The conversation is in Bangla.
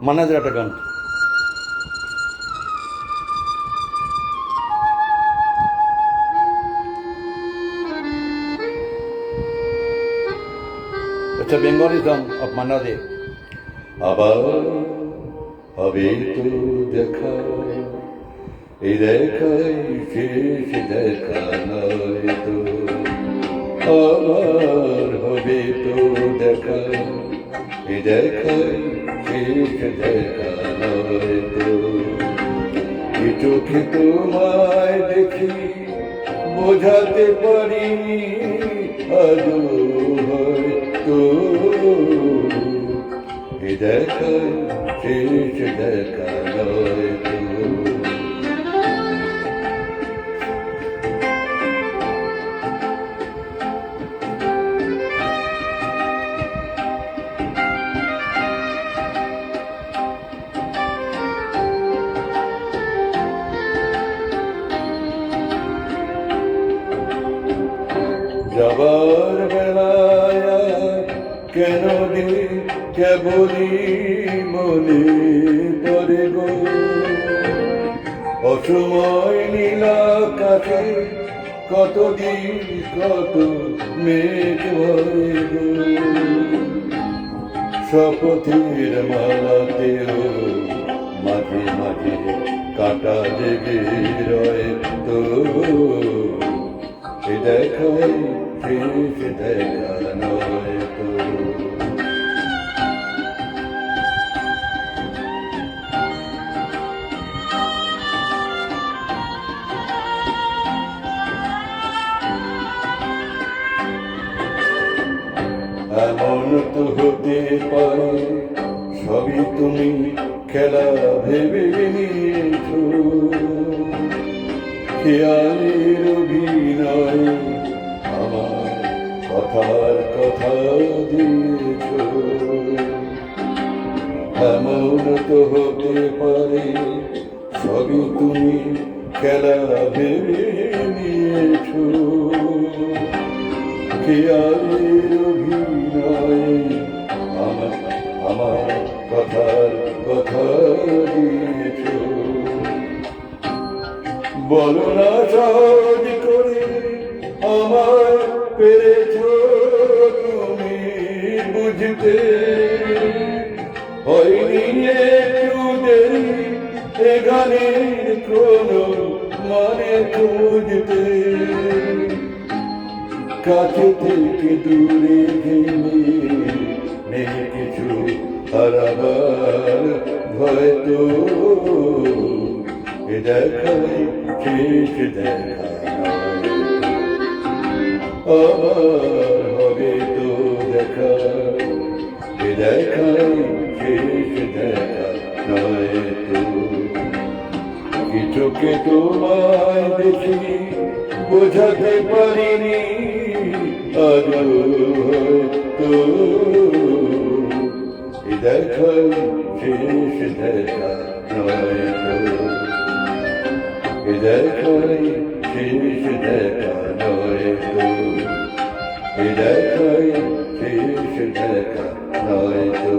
মান্নাদের একটা গান। It's a Bengali song of Manna De. আবার হবে তো দেখা, এই দেখাই শেষ দেখা নয় তো। আবার হবে তো দেখা, এই দেখাই শেষ দেখা নয় তো। এই চোখে তোমায় দেখি বোঝাতে পারিনি আদৌ হয়তো, এই দেখাই শেষ দেখা নয় তো। যাবার বেলায় কেন দিই কেবলই মনে পড়ে গো, অসময় নীলা কাছে কতদিন কত মেঘ ভরে গো। শপথের মালাতেও মাঝে মাঝে কাটা জেগে রয় তো, এ দেখাই শেষ দেখা নয় তো। এমন তো হতে পারে সবই তুমি খেলা ভেবে নিয়েছো, খেয়ালের অভিনয় আমার কথার কথা দিয়েছ। এমন তো হতে পারে সবই তুমি খেলা ভেবে নিয়েছ, খেয়ালের অভিনয় আমার কথার কথা দিয়েছ। বলো না সহজ করে আমায় পেরেছ তুমি বুঝতে, হয়নি একটু দেরি এ গানের কোনো মানে খুঁজতে। কাছে থেকে দূরে গেলে নেই কিছু হারাবার ভয় তো, এ দেখাই শেষ দেখা নয় তো। আবার হবে তো দেখা, এ দেখাই শেষ দেখা নয় তো। কিছুকে তোমায় দেখি বোঝাতে পারিনি আদৌ হয়তো, এ দেখাই শেষ দেখা নয় তো। এ দেখাই শেষ দেখা নয় তো, এ দেখাই শেষ দেখা নয় তো।